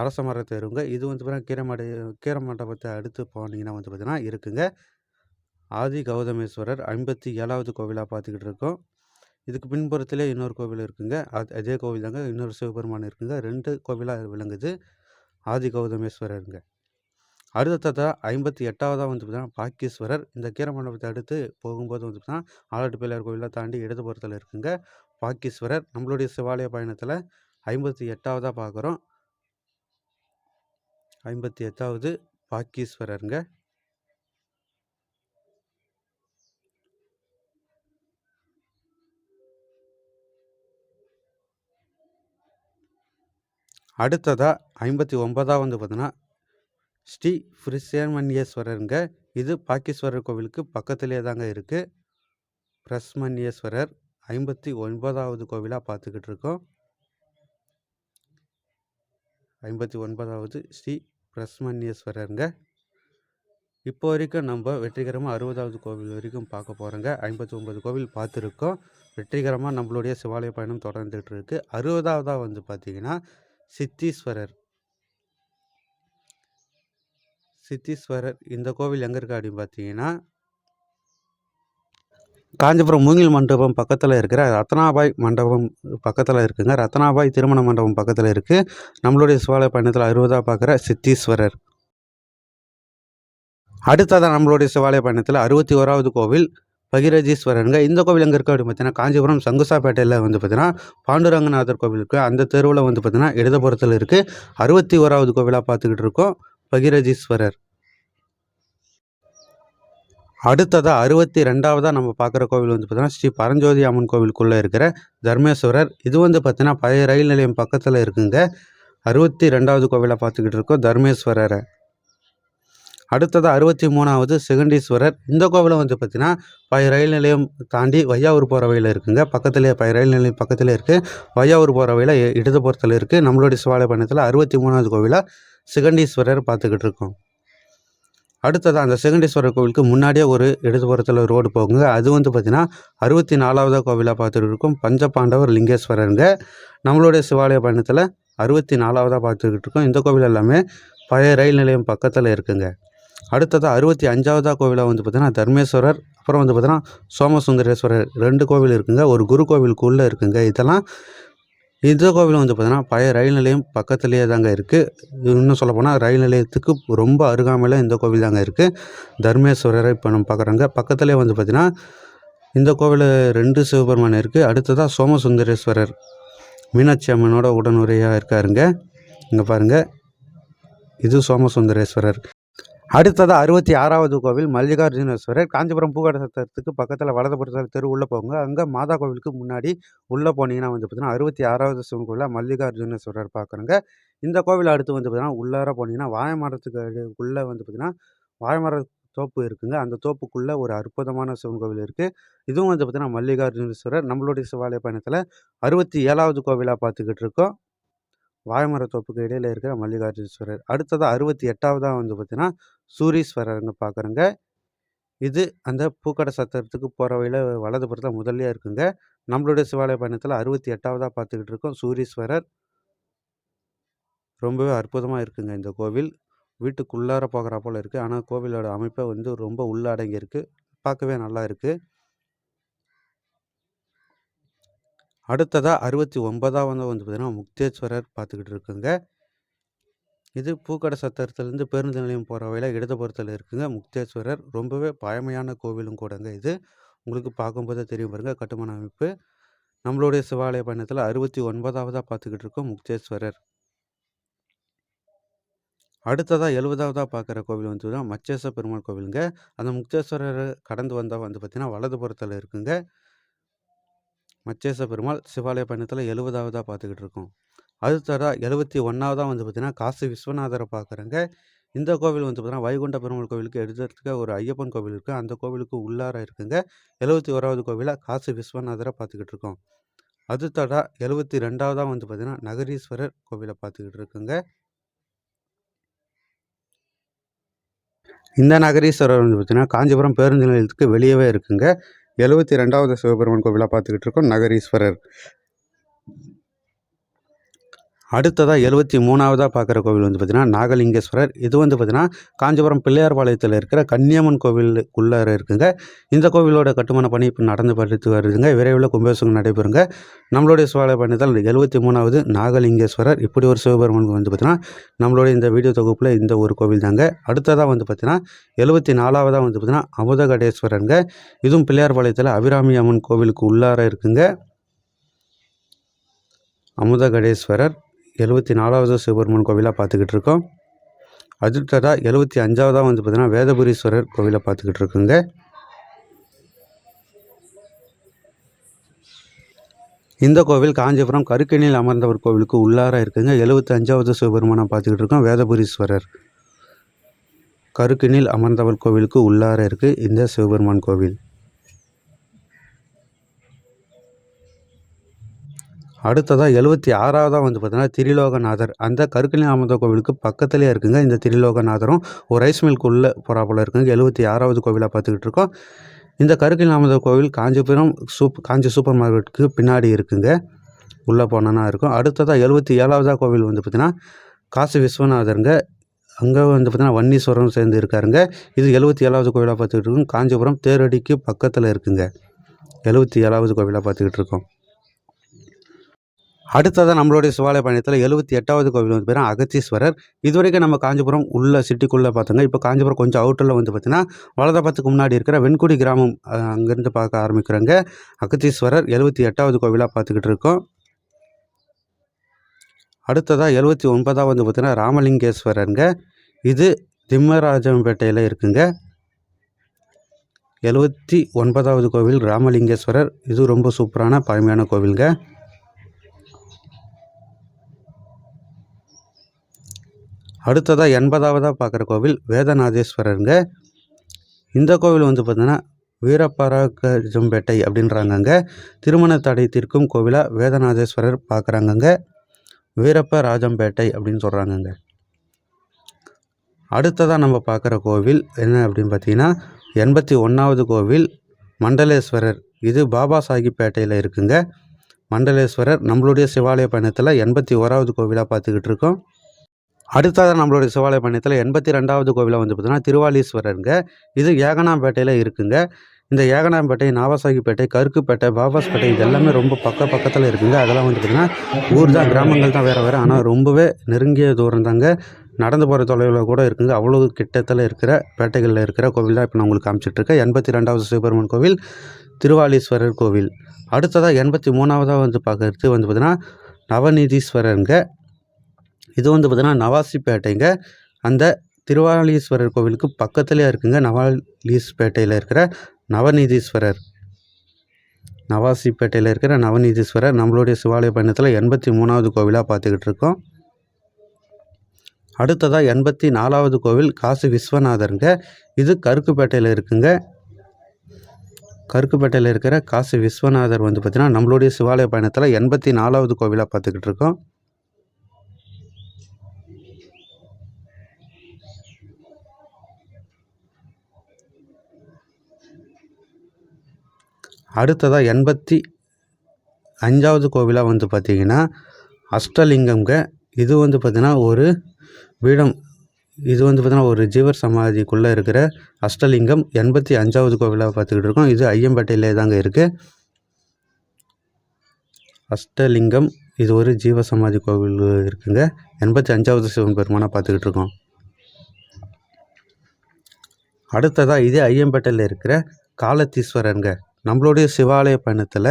அரச மர தெருங்க. இது வந்து பார்த்திங்கன்னா கீரமண்டபத்தை அடுத்து போனீங்கன்னா வந்து பார்த்திங்கன்னா இருக்குங்க. ஆதி கௌதமேஸ்வரர் 57வது கோவிலாக பார்த்துக்கிட்டு இருக்கோம். இதுக்கு பின்புறத்திலே இன்னொரு கோவில் இருக்குங்க. அதே கோவில் தாங்க. இன்னொரு சிவபெருமான் இருக்குங்க. 2 கோவிலாக விளங்குது. ஆதி கௌதமேஸ்வரருங்க. அடுத்ததாக 58வதாக வந்து பார்த்திங்கன்னா பாக்கீஸ்வரர். இந்த கீரமண்டபத்தை அடுத்து போகும்போது வந்து பார்த்திங்கன்னா ஆலடி பிள்ளையார் கோவிலாக தாண்டி இடதுபுறத்தில் இருக்குங்க பாக்கீஸ்வரர். நம்மளுடைய சிவாலய பயணத்தில் 58வதாக பார்க்குறோம். 58வது பாக்கீஸ்வரருங்க. அடுத்ததாக 59வது வந்து பார்த்திங்கன்னா ஸ்ரீ பிரஸ்மன்யேஸ்வரருங்க. இது பாக்கீஸ்வரர் கோவிலுக்கு பக்கத்திலே தாங்க இருக்குது. பிரஸ்மன்யேஸ்வரர் 59வது கோவிலாக பார்த்துக்கிட்டு இருக்கோம். 59வது ஸ்ரீ பிரஸ்மன்யேஸ்வரருங்க. இப்போ வரைக்கும் நம்ம வெற்றிகரமாக 60வது கோவில் வரைக்கும் பார்க்க போகிறோங்க. 59 கோவில் பார்த்துருக்கோம். வெற்றிகரமாக நம்மளுடைய சிவாலய பயணம் தொடர்ந்துகிட்டு இருக்குது. 60வதாக வந்து பார்த்திங்கன்னா சித்தீஸ்வரர். சித்தீஸ்வரர் இந்த கோவில் எங்கே இருக்குது அப்படின்னு பார்த்தீங்கன்னா காஞ்சிபுரம் மூங்கில் மண்டபம் பக்கத்தில் இருக்கிற ரத்னாபாய் மண்டபம் பக்கத்தில் இருக்குங்க. ரத்னாபாய் திருமண மண்டபம் பக்கத்தில் இருக்குது. நம்மளுடைய சிவாலய பயணத்தில் 60வதாக பார்க்குற சித்தீஸ்வரர். அடுத்ததாக நம்மளுடைய சிவாலய பயணத்தில் 61வது கோவில் பகிரஜீஸ்வரருங்க. இந்த கோவில் எங்கே இருக்குது அப்படின்னு பார்த்தீங்கன்னா காஞ்சிபுரம் சங்குசாப்பேட்டையில் வந்து பார்த்தீங்கன்னா பாண்டுரங்கநாதர் கோவில் இருக்குது. அந்த தெருவில் வந்து பார்த்தீங்கன்னா இடதுபுறத்தில் இருக்குது. 61வது கோவிலாக பார்த்துக்கிட்டு இருக்கோம் பகிரஜீஸ்வரர். அடுத்ததாக 62வதாக நம்ம பார்க்குற கோவில் வந்து பார்த்தீங்கன்னா ஸ்ரீ பரஞ்சோதி அம்மன் கோவிலுக்குள்ளே இருக்கிற தர்மேஸ்வரர். இது வந்து பார்த்தீங்கன்னா பழைய ரயில் நிலையம் பக்கத்தில் இருக்குங்க. 62வது கோவிலாக பார்த்துக்கிட்டு இருக்கோம் தர்மேஸ்வரரை. அடுத்ததாக 63வது செகண்டீஸ்வரர். இந்த கோவிலை வந்து பார்த்திங்கன்னா பழைய ரயில் நிலையம் தாண்டி வையாவூர் போகிற வழியில் இருக்குங்க. பக்கத்துலேயே பழைய ரயில் நிலையம் பக்கத்துலேயே இருக்குது. வையாவூர் போகிற வழியில் இடதுபுறத்தில் இருக்குது. நம்மளுடைய சிவாலய பயணத்தில் 63வது கோவிலாக செகண்டீஸ்வரர் பார்த்துக்கிட்டு இருக்கோம். அடுத்ததாக அந்த செகண்டீஸ்வரர் கோவிலுக்கு முன்னாடியே ஒரு இடதுபுறத்தில் ரோடு போகுங்க. அது வந்து பார்த்திங்கன்னா 64வது கோவிலாக பார்த்துக்கிட்டு இருக்கோம் பஞ்சபாண்டவர் லிங்கேஸ்வரருங்க. நம்மளுடைய சிவாலய பயணத்தில் 64வதாக பார்த்துக்கிட்டு இருக்கோம். இந்த கோவில் எல்லாமே பழைய ரயில் நிலையம் பக்கத்தில் இருக்குங்க. அடுத்ததாக 65வது கோவிலாக வந்து பார்த்திங்கன்னா தர்மேஸ்வரர். அப்புறம் வந்து பார்த்திங்கன்னா சோமசுந்தரேஸ்வரர் 2 கோவில் இருக்குங்க. ஒரு குரு கோவிலுக்குள்ளே இருக்குங்க. இதெல்லாம் இந்த கோவில் வந்து பார்த்திங்கன்னா பழைய ரயில் நிலையம் பக்கத்துலேயே தாங்க இருக்குது. இன்னும் சொல்லப்போனால் ரயில் நிலையத்துக்கு ரொம்ப அருகாமையில் இந்த கோவில் தாங்க இருக்குது. தர்மேஸ்வரரை இப்போ நம்ம பார்க்குறாங்க. பக்கத்துலேயே வந்து பார்த்திங்கன்னா இந்த கோவில் 2 சிவபெருமான் இருக்குது. அடுத்ததாக சோமசுந்தரேஸ்வரர் மீனாட்சி அம்மனோட உடனுரையாக இருக்காருங்க. இங்கே பாருங்கள், இது சோமசுந்தரேஸ்வரர். அடுத்ததாக 66வது கோவில் மல்லிகார்ஜுனேஸ்வரர். காஞ்சிபுரம் பூக்கடை சத்திரத்துக்கு பக்கத்தில் வலதுபுறத்தில் தெரு உள்ளே போங்க. அங்கே மாதா கோவிலுக்கு முன்னாடி உள்ளே போனீங்கன்னா வந்து பார்த்தீங்கன்னா 66வது சிவன் கோவிலில் மல்லிகார்ஜுனேஸ்வரர் பார்க்குறங்க. இந்த கோவில் அடுத்து வந்து பார்த்தீங்கன்னா உள்ளார போனீங்கன்னா வாழைமரத்துக்கு உள்ளே வந்து பார்த்தீங்கன்னா வாழைமர தோப்பு இருக்குங்க. அந்த தோப்புக்குள்ளே ஒரு அற்புதமான சிவன் கோவில் இருக்குது. இதுவும் வந்து பார்த்தீங்கன்னா மல்லிகார்ஜுனேஸ்வரர். நம்மளுடைய சிவாலய பயணத்தில் 67வது கோவிலாக பார்த்துக்கிட்டு இருக்கோம். வாழைமர தோப்புக்கு இடையில இருக்கிற மல்லிகார்ஜுனேஸ்வரர். அடுத்ததாக 68வதாக வந்து பார்த்தீங்கன்னா சூரீஸ்வரர்னு பார்க்குறேங்க. இது அந்த பூக்கடை சத்திரத்துக்கு போகிற வழியில் வலதுபுறத்தில் முதல்லையே இருக்குங்க. நம்மளுடைய சிவாலய பயணத்தில் 68வதாக பார்த்துக்கிட்டு இருக்கோம் சூரீஸ்வரர். ரொம்பவே அற்புதமாக இருக்குங்க இந்த கோவில். வீட்டுக்குள்ளார போகிறா போல் இருக்குது. ஆனால் கோவிலோட அமைப்பை வந்து ரொம்ப உள்ளடங்கி இருக்குது. பார்க்கவே நல்லா இருக்குது. அடுத்ததாக 69வது வந்து பார்த்தீங்கன்னா முக்தேஸ்வரர் பார்த்துக்கிட்டு இருக்குங்க. இது பூக்கடை சத்திரத்துலேருந்து பேருந்து நிலையம் போகிற வழியில் இடதுபுறத்தில் இருக்குங்க முக்தேஸ்வரர். ரொம்பவே பழமையான கோவிலும் கூடங்க இது. உங்களுக்கு பார்க்கும்போதே தெரியும் பாருங்கள் கட்டுமான அமைப்பு. நம்மளுடைய சிவாலய பயணத்தில் 69வதாக பார்த்துக்கிட்டு இருக்கோம் முக்தேஸ்வரர். அடுத்ததாக 70வதாக பார்க்குற கோவில் வந்து மச்சேச பெருமாள் கோவிலுங்க. அந்த முக்தேஸ்வரரை கடந்து வந்தால் வந்து பார்த்திங்கன்னா வலதுபுறத்தில் இருக்குங்க. மச்சேச பெருமாள் சிவாலய பயணத்தில் 70வதாக பார்த்துக்கிட்டு இருக்கோம். அடுத்ததாக 71வதாக வந்து பார்த்திங்கன்னா காசி விஸ்வநாதரை பார்க்குறேங்க. இந்த கோவில் வந்து பார்த்திங்கன்னா வைகுண்ட பெருமாள் கோவிலுக்கு எடுத்துக்க ஒரு ஐயப்பன் கோவில் இருக்குது. அந்த கோவிலுக்கு உள்ளார இருக்குங்க. 71வது கோவிலாக காசி விஸ்வநாதரை பார்த்துக்கிட்டு இருக்கோம். அடுத்ததாக 72வதாக வந்து பார்த்திங்கன்னா நகரீஸ்வரர் கோவிலை பார்த்துக்கிட்டு இருக்குங்க. இந்த நகரீஸ்வரர் வந்து பார்த்திங்கன்னா காஞ்சிபுரம் பேருந்து நிலையத்துக்கு வெளியவே இருக்குங்க. 72வது சிவபெருமான் கோவிலாக பார்த்துக்கிட்டு இருக்கோம் நகரீஸ்வரர். அடுத்ததாக 73வதாக பார்க்குற கோவில் வந்து பார்த்திங்கன்னா நாகலிங்கேஸ்வரர். இது வந்து பார்த்திங்கன்னா காஞ்சிபுரம் பிள்ளையார்பாளையத்தில் இருக்கிற கன்னியம்மன் கோவிலுக்குள்ளார இருக்குங்க. இந்த கோவிலோட கட்டுமான பணி இப்போ நடந்து படுத்து வருதுங்க. விரைவில் கும்பாபிஷேகம் நடைபெறுங்க. நம்மளுடைய சிவாலய பயணத்தில் 73வது நாகலிங்கேஸ்வரர். இப்படி ஒரு சிவபெருமான் வந்து பார்த்திங்கன்னா நம்மளுடைய இந்த வீடியோ தொகுப்பில் இந்த ஒரு கோவில் தாங்க. அடுத்ததாக வந்து பார்த்திங்கன்னா 74வதாக வந்து பார்த்திங்கன்னா அமுதகடேஸ்வரருங்க. இதுவும் பிள்ளையார்பாளையத்தில் அபிராமி அம்மன் கோவிலுக்கு உள்ளார இருக்குங்க. அமுதகடேஸ்வரர் 74வது சிவபெருமான் கோவிலாக பார்த்துக்கிட்டு இருக்கோம். அடுத்ததாக 75வதாக வந்து பார்த்திங்கன்னா வேதபுரீஸ்வரர் கோவிலை பார்த்துக்கிட்டு இருக்குங்க. இந்த கோவில் காஞ்சிபுரம் கருக்கணியில் அமர்ந்தவர் கோவிலுக்கு உள்ளார இருக்குங்க. 75வது சிவபெருமானை பார்த்துக்கிட்டு இருக்கோம் வேதபுரீஸ்வரர். கருக்கணியில் அமர்ந்தவர் கோவிலுக்கு உள்ளார இருக்குது இந்த சிவபெருமான் கோவில். அடுத்ததாக 76வதாக வந்து பார்த்தீங்கன்னா திரிலோகநாதர். அந்த கருக்கணியில் அமர்ந்த கோவிலுக்கு பக்கத்துலேயே இருக்குங்க. இந்த திரிலோகநாதரும் ஒரு ரைஸ் மில்க்குள்ளே போகிறா போல் இருக்குங்க. 76வது கோவிலாக பார்த்துக்கிட்டு இருக்கோம். இந்த கருக்கணியில் அமர்ந்த கோவில் காஞ்சிபுரம் காஞ்சி சூப்பர் மார்க்கெட்டுக்கு பின்னாடி இருக்குங்க. உள்ளே போனோன்னா இருக்கும். அடுத்ததாக 77வதாக கோவில் வந்து பார்த்திங்கன்னா காசி விஸ்வநாதருங்க. அங்கே வந்து பார்த்திங்கன்னா வன்னீஸ்வரம் சேர்ந்து இருக்காருங்க. இது 77வது கோவிலாக பார்த்துக்கிட்டு இருக்கோம். காஞ்சிபுரம் தேரடிக்கு பக்கத்தில் இருக்குங்க. 77வது கோவிலாக பார்த்துக்கிட்டு இருக்கோம். அடுத்ததாக நம்மளுடைய சிவாலய பயணத்தில் 78வது கோவில் வந்து பார்த்தீங்கன்னா அகத்தீஸ்வரர். இதுவரைக்கும் நம்ம காஞ்சிபுரம் உள்ள சிட்டிக்குள்ளே பார்த்தோங்க. இப்போ காஞ்சிபுரம் கொஞ்சம் அவுட்டரில் வந்து பார்த்திங்கன்னா வலதபத்துக்கு முன்னாடி இருக்கிற வெண்குடி கிராமம் அங்கேருந்து பார்க்க ஆரம்பிக்கிறோங்க. அகத்தீஸ்வரர் 78வது கோவிலாக பார்த்துக்கிட்டு இருக்கோம். அடுத்ததாக 79வது வந்து பார்த்திங்கன்னா ராமலிங்கேஸ்வரருங்க. இது திம்மராஜம்பேட்டையில் இருக்குங்க. 79வது கோவில் ராமலிங்கேஸ்வரர். இது ரொம்ப சூப்பரான பழமையான கோவிலுங்க. அடுத்ததாக 80வதாக பார்க்குற கோவில் வேதநாதேஸ்வரருங்க. இந்த கோவில் வந்து பார்த்திங்கன்னா வீரப்பராகஜம்பேட்டை அப்படின்றாங்கங்க. திருமண தடை தீர்க்கும் கோவிலாக வேதநாதேஸ்வரர் பார்க்குறாங்கங்க. வீரப்பராஜம்பேட்டை அப்படின்னு சொல்கிறாங்கங்க. அடுத்ததாக நம்ம பார்க்குற கோவில் என்ன அப்படின்னு பார்த்தீங்கன்னா 81வது கோவில் மண்டலேஸ்வரர். இது பாபா சாஹிப் பேட்டையில் இருக்குங்க. மண்டலேஸ்வரர் நம்மளுடைய சிவாலய பயணத்தில் 81வது கோவிலாக பார்த்துக்கிட்டு இருக்கோம். அடுத்ததாக நம்மளுடைய சிவாலய பயணத்தில் 82வது கோவிலாக வந்து பார்த்திங்கன்னா திருவாலீஸ்வரருங்க. இது ஏகனாம்பேட்டையில் இருக்குங்க. இந்த ஏகனாம்பேட்டை, நாவசாகிப்பேட்டை, கருக்குப்பேட்டை, பாபாஸ்பேட்டை இது எல்லாமே ரொம்ப பக்கத்தில் இருக்குங்க. அதெல்லாம் வந்து பார்த்திங்கன்னா ஊர் தான், கிராமங்கள் தான் வேறு ஆனால் ரொம்பவே நெருங்கிய தூரம் தாங்க. நடந்து போகிற தொலைவில் கூட இருக்குங்க. அவ்வளோ கிட்டத்தில் இருக்கிற பேட்டைகளில் இருக்கிற கோவில் தான் இப்போ நான் உங்களுக்கு காமிச்சிட்ருக்கேன். 82வது சிவபெருமான் கோவில் திருவாலீஸ்வரர் கோவில். அடுத்ததாக 83வதாக வந்து பார்க்குறது வந்து பார்த்திங்கன்னா நவநீதீஸ்வரருங்க. இது வந்து பார்த்திங்கன்னா நவாசிப்பேட்டைங்க. அந்த திருவாலீஸ்வரர் கோவிலுக்கு பக்கத்துலேயே இருக்குங்க நவாலீஸ்பேட்டையில் இருக்கிற நவநீதீஸ்வரர். நவாசிப்பேட்டையில் இருக்கிற நவநீதீஸ்வரர் நம்மளுடைய சிவாலய பயணத்தில் 83வது கோவிலாக பார்த்துக்கிட்டு இருக்கோம். அடுத்ததாக 84வது கோவில் காசி விஸ்வநாதருங்க. இது கருக்குப்பேட்டையில் இருக்குங்க. கருக்குப்பேட்டையில் இருக்கிற காசி விஸ்வநாதர் வந்து பார்த்திங்கன்னா நம்மளுடைய சிவாலய பயணத்தில் 84வது கோவிலாக பார்த்துக்கிட்டு இருக்கோம். அடுத்ததாக 85வது கோவிலாக வந்து பார்த்திங்கன்னா அஷ்டலிங்கம்ங்க. இது வந்து பார்த்திங்கன்னா ஒரு பீடம். இது வந்து பார்த்திங்கன்னா ஒரு ஜீவர் சமாதிக்குள்ளே இருக்கிற அஷ்டலிங்கம் 85வது கோவிலாக பார்த்துக்கிட்டு இருக்கோம். இது ஐயம்பேட்டையிலே தாங்க இருக்குது. அஷ்டலிங்கம் இது ஒரு ஜீவ சமாதி கோவில் இருக்குங்க. 85வது சிவன் பெருமானாக பார்த்துக்கிட்டு இருக்கோம். அடுத்ததாக இது ஐயம்பேட்டையில் இருக்கிற காலத்தீஸ்வரருங்க. நம்மளுடைய சிவாலய பயணத்தில்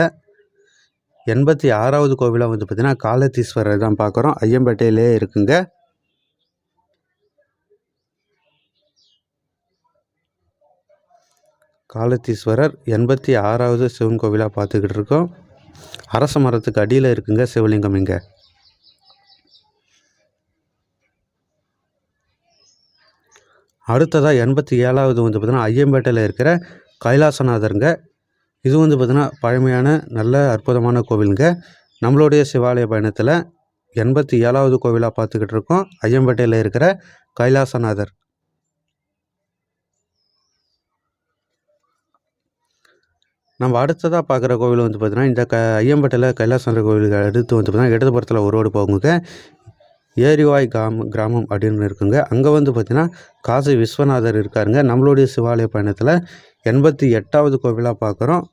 86வது கோவிலாக வந்து பார்த்திங்கன்னா காலத்தீஸ்வரர் தான் பார்க்குறோம். ஐயம்பேட்டையிலே இருக்குங்க. காலத்தீஸ்வரர் 86வது சிவன் கோவிலாக பார்த்துக்கிட்டு இருக்கோம். அரச மரத்துக்கு அடியில் இருக்குங்க சிவலிங்கம் இங்கே. அடுத்ததாக 87வது வந்து பார்த்திங்கன்னா ஐயம்பேட்டையில் இருக்கிற கைலாசநாதருங்க. இது வந்து பார்த்திங்கன்னா பழமையான நல்ல அற்புதமான கோவிலுங்க. நம்மளுடைய சிவாலய பயணத்தில் 87வது கோவிலாக பார்த்துக்கிட்டு இருக்கோம். ஐயம்பேட்டையில் இருக்கிற கைலாசநாதர். நம்ம அடுத்ததாக பார்க்குற கோவில் வந்து பார்த்திங்கன்னா இந்த ஐயம்பேட்டையில் கைலாசநாதர் கோவிலுக்கு அடுத்து வந்து பார்த்திங்கன்னா இடதுபுறத்தில் ஒரு ரோடு போகுங்க. ஏரிவாய் கிராமம் அப்படின்னு இருக்குங்க. அங்கே வந்து பார்த்திங்கன்னா காசி விஸ்வநாதர் இருக்காருங்க. நம்மளுடைய சிவாலய பயணத்தில் 88வது கோவிலாக பார்க்குறோம்.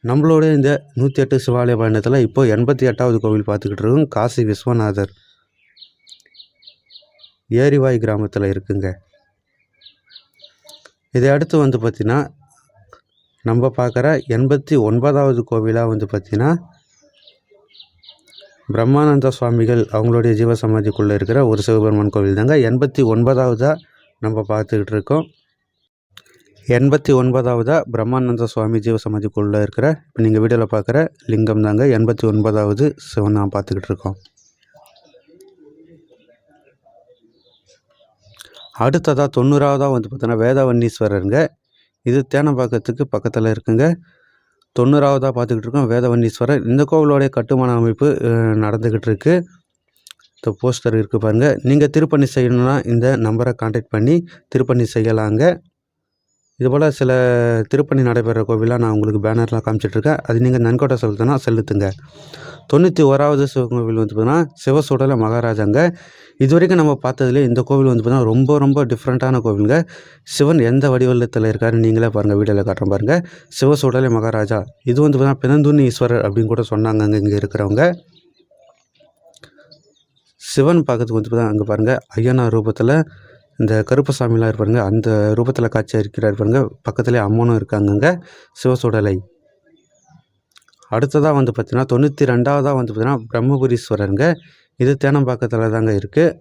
நம்மளுடைய இந்த 108 சிவாலய பயணத்தில் இப்போ 88வது கோவில் பார்த்துக்கிட்டு இருக்கோம். காசி விஸ்வநாதர் ஏரிவாய் கிராமத்தில் இருக்குங்க. இதை அடுத்து வந்து பார்த்திங்கன்னா நம்ம பார்க்குற 89வது கோவிலாக வந்து பார்த்திங்கன்னா பிரம்மானந்த சுவாமிகள் அவங்களுடைய ஜீவசமாதிக்குள்ளே இருக்கிற ஒரு சிவபெருமான் கோவில் தாங்க. 89வதாக நம்ம பார்த்துக்கிட்டு இருக்கோம். 89வதாக பிரம்மானந்த சுவாமி ஜீவசமாதிக்குள்ளே இருக்கிற இப்போ நீங்கள் வீடியோவில் பார்க்குற லிங்கம் தாங்க 89வது சிவன் நான் பார்த்துக்கிட்டு இருக்கோம். அடுத்ததாக 90வதாக வந்து பார்த்தோன்னா வேதவன்னீஸ்வரருங்க. இது தேனம்பாக்கத்துக்கு பக்கத்தில் இருக்குங்க. 90வதாக பார்த்துக்கிட்டு இருக்கோம் வேதவன்னீஸ்வரர். இந்த கோவிலோடைய கட்டுமான அமைப்பு நடந்துக்கிட்டு இருக்குது. இந்த போஸ்டர் இருக்குது பாருங்கள். நீங்கள் திருப்பணி செய்யணுன்னா இந்த நம்பரை கான்டாக்ட் பண்ணி திருப்பணி செய்யலாங்க. இதுபோல் சில திருப்பணி நடைபெற கோவிலாக நான் உங்களுக்கு பேனர்லாம் காமிச்சிட்ருக்கேன். அது நீங்கள் நன்கொடை செலுத்தினா செலுத்துங்க. 91வது சிவகோவில் வந்து பார்த்தீங்கன்னா சிவசுடலை மகாராஜாங்க. இது வரைக்கும் நம்ம பார்த்ததுலேயே இந்த கோவில் வந்து பார்த்தீங்கன்னா ரொம்ப ரொம்ப டிஃப்ரெண்ட்டான கோவிலுங்க. சிவன் எந்த வடிவத்தில் இருக்காருன்னு நீங்களே பாருங்கள், வீடியோவில் காட்டுறேன் பாருங்கள். சிவசுடலை மகாராஜா இது வந்து பார்த்தீங்கன்னா பிணந்துண்ணி ஈஸ்வரர் அப்படின்னு கூட சொன்னாங்க இங்கே இருக்கிறவங்க. சிவன் பார்க்கறதுக்கு வந்து பார்த்தீங்கன்னா அங்கே பாருங்கள் ஐயனார் ரூபத்தில் இந்த கருப்பசாமிலாம் இருப்பாருங்க, அந்த ரூபத்தில் காட்சி இருக்கிறார் பாருங்க. பக்கத்துலேயே அம்மனும் இருக்காங்கங்க சிவசுடலை. அடுத்ததாக வந்து பார்த்திங்கன்னா 92வதாக வந்து பார்த்திங்கன்னா பிரம்மபுரீஸ்வரருங்க. இது தேனம்பாக்கத்தில் தாங்க இருக்குது.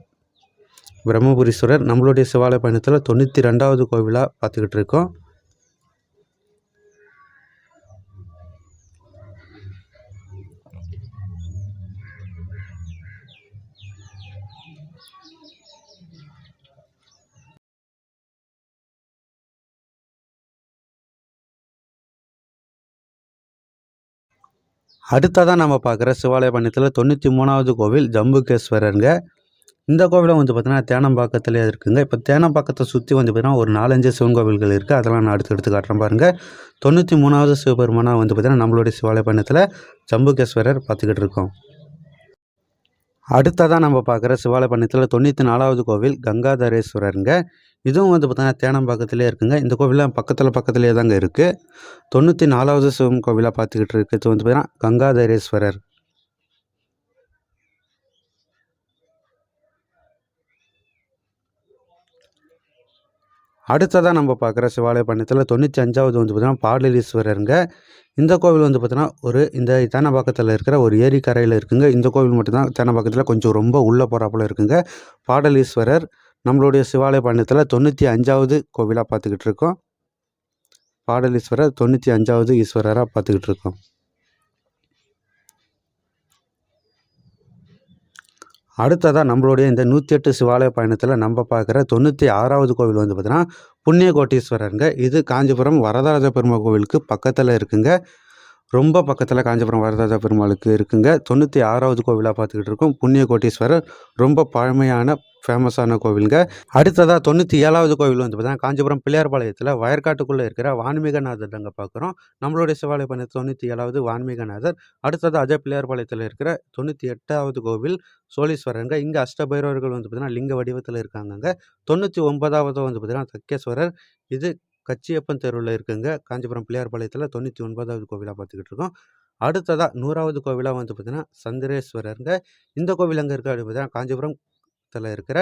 பிரம்மபுரீஸ்வரர் நம்மளுடைய சிவாலய பயணத்தில் 92வது கோவிலாக பார்த்துக்கிட்டு இருக்கோம். அடுத்ததாக நம்ம பார்க்குற சிவாலய பயணத்தில் 93வது கோவில் ஜம்புகேஸ்வரருங்க. இந்த கோவிலும் வந்து பார்த்திங்கன்னா தேனம்பாக்கத்துலேயே இருக்குங்க. இப்போ தேனம்பாக்கத்தை சுற்றி வந்து பார்த்திங்கன்னா ஒரு 4-5 சிவன் கோவில்கள் இருக்குது. அதெல்லாம் நான் எடுத்து காட்டுறேன் பாருங்கள். 93வது சிவபெருமானாக வந்து பார்த்திங்கன்னா நம்மளுடைய சிவாலய பயணத்தில் ஜம்புகேஸ்வரர் பார்த்துக்கிட்டு இருக்கோம். அடுத்ததாக நம்ம பார்க்குற சிவாலய பயணத்தில் 94வது கோவில் கங்காதரேஸ்வரருங்க. இதுவும் வந்து பார்த்திங்கன்னா தேனம்பாக்கத்திலே இருக்குங்க. இந்த கோவிலாம் பக்கத்துலேயே தாங்க இருக்குது. 94வது சிவன் கோவிலாக பார்த்துக்கிட்டு இருக்கிறது வந்து பார்த்திங்கன்னா கங்காதரேஸ்வரர். அடுத்ததாக நம்ம பார்க்குற சிவாலய பயணத்தில் 95வது வந்து பார்த்திங்கன்னா பாடலீஸ்வரருங்க. இந்த கோவில் வந்து பார்த்திங்கன்னா இந்த தேனம்பாக்கத்தில் இருக்கிற ஒரு ஏரிக்கரையில் இருக்குங்க. இந்த கோவில் மட்டும்தான் தேனம்பாக்கத்தில் கொஞ்சம் ரொம்ப உள்ளே போகிறாப்புல இருக்குங்க. பாடலீஸ்வரர் நம்மளுடைய சிவாலய பயணத்தில் 95வது கோவிலாக பார்த்துக்கிட்டு இருக்கோம். பாடலீஸ்வரர் 95வது ஈஸ்வரராக பார்த்துக்கிட்டு இருக்கோம். அடுத்ததாக நம்மளுடைய இந்த 108 சிவாலய பயணத்தில் நம்ம பார்க்குற 96வது கோவில் வந்து பார்த்தீங்கன்னா புண்ணிய கோட்டீஸ்வரருங்க. இது காஞ்சிபுரம் வரதராஜ பெருமாள் கோவிலுக்கு பக்கத்தில் இருக்குங்க. ரொம்ப பக்கத்தில் காஞ்சிபுரம் வரதராஜ பெருமாளுக்கு இருக்குங்க. 96வது கோவிலாக பார்த்துக்கிட்டு இருக்கோம். புண்ணிய கோட்டீஸ்வரர் ரொம்ப பழமையான ஃபேமஸான கோவிலுங்க. அடுத்ததாக 97வது கோவில் வந்து பார்த்தீங்கன்னா காஞ்சிபுரம் பிள்ளையார்பாளையத்தில் வயற்காட்டுக்குள்ளே இருக்கிற வான்மீகநாதர் தாங்க பார்க்குறோம். நம்மளுடைய சிவாலய பயணம் 97வது வான்மீகநாதர். அடுத்ததாக அதே பிள்ளையார்பாளையத்தில் இருக்கிற 98வது கோவில் சோழீஸ்வரருங்க. இங்கே அஷ்டபைரவர்கள் வந்து பார்த்தீங்கன்னா லிங்க வடிவத்தில் இருக்காங்கங்க. 99வது வந்து பார்த்தீங்கன்னா தக்கேஸ்வரர். இது கச்சியப்பன் தெருவில் இருக்குங்க. காஞ்சிபுரம் பிள்ளையார்பாளையத்தில் 99வது கோவிலாக பார்த்துக்கிட்டு இருக்கோம். அடுத்ததாக 100வது கோவிலாக வந்து பார்த்தீங்கன்னா சந்திரேஸ்வரருங்க. இந்த கோவில் எங்கே இருக்குது அப்படின்னு பார்த்தீங்கன்னா காஞ்சிபுரம் இருக்கிற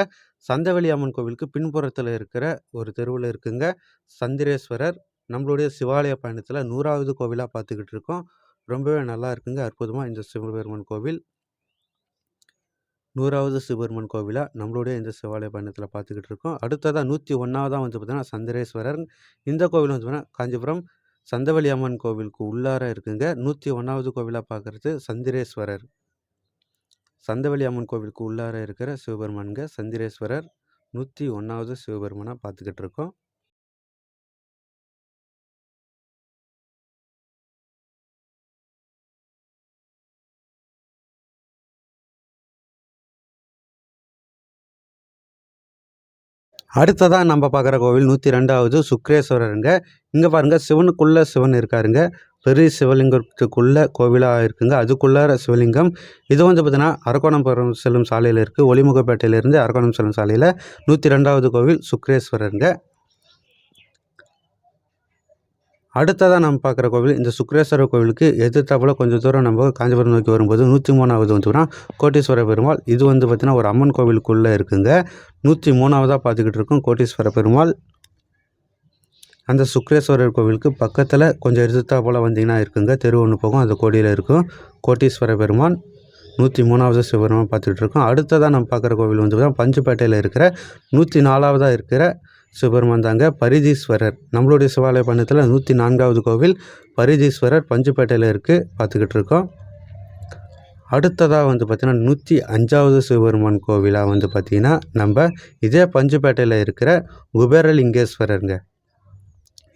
சந்தவெளி அம்மன் கோவிலுக்கு பின்புறத்தில் இருக்கிற ஒரு தெருவில் இருக்குங்க சந்திரேஸ்வரர். நம்மளுடைய சிவாலய பயணத்தில் 100வது கோவிலாக பார்த்துக்கிட்டு இருக்கோம். ரொம்பவே நல்லா இருக்குங்க. அற்புதமாக இந்த சிவபெருமான் கோவில் 100வது சிவபெருமான் கோவிலாக நம்மளுடைய இந்த சிவாலய பயணத்தில் பார்த்துக்கிட்டு இருக்கோம். அடுத்ததாக 101வதாக வந்து பார்த்தீங்கன்னா சந்திரேஸ்வரர். இந்த கோவில் வந்து பார்த்தீங்கன்னா காஞ்சிபுரம் சந்தவெளி அம்மன் கோவிலுக்கு உள்ளார இருக்குங்க. 101வது கோவிலாக பார்க்குறது சந்திரேஸ்வரர். சந்தவெளி அம்மன் கோவிலுக்கு உள்ளார இருக்கிற சிவபெருமானுங்க சந்திரேஸ்வரர். 101வது சிவபெருமானாக பார்த்துக்கிட்டு இருக்கோம். அடுத்ததாக நம்ம பார்க்குற கோவில் 102வது சுக்ரேஸ்வரருங்க. இங்கே பாருங்கள் சிவனுக்குள்ளே சிவன் இருக்காருங்க. பெரிய சிவலிங்கத்துக்குள்ள கோவிலாக இருக்குங்க. அதுக்குள்ளார சிவலிங்கம். இது வந்து பார்த்தீங்கன்னா அரக்கோணம் செல்லும் சாலையில் இருக்குது. ஒளிமுகப்பேட்டையிலேருந்து அரக்கோணம் செல்லும் சாலையில் 102வது கோவில் சுக்ரேஸ்வரருங்க. அடுத்ததாக நம்ம பார்க்குற கோவில் இந்த சுக்ரேஸ்வரர் கோவிலுக்கு எதிர்த்தாப்புல கொஞ்சம் தூரம் நம்ம காஞ்சிபுரம் நோக்கி வரும்போது 103வது வந்து கோட்டீஸ்வர பெருமாள். இது வந்து பார்த்திங்கன்னா ஒரு அம்மன் கோவிலுக்குள்ளே இருக்குங்க. 103வதாக பார்த்துக்கிட்டு இருக்கோம் கோட்டீஸ்வர பெருமாள். அந்த சுக்ரேஸ்வரர் கோவிலுக்கு பக்கத்தில் கொஞ்சம் எதிர்த்தாப்புல வந்தீங்கன்னா இருக்குங்க. தெரு ஒன்று போகும், அந்த கோடியில் இருக்கும் கோட்டீஸ்வர பெருமான். 103வது சிவபெருமான் பார்த்துக்கிட்டு இருக்கோம். அடுத்ததாக நம்ம பார்க்குற கோவில் வந்து பஞ்சுப்பேட்டையில் இருக்கிற 104வதாக இருக்கிற சிவபெருமான் தாங்க பரிதீஸ்வரர். நம்மளுடைய சிவாலய பயணத்தில் 104வது கோவில் பரிதீஸ்வரர் பஞ்சுப்பேட்டையில் இருக்குது பார்த்துக்கிட்டு இருக்கோம். அடுத்ததாக வந்து பார்த்திங்கன்னா 105வது சிவபெருமான் கோவிலாக வந்து பார்த்திங்கன்னா நம்ம இதே பஞ்சுப்பேட்டையில் இருக்கிற குபேரலிங்கேஸ்வரருங்க.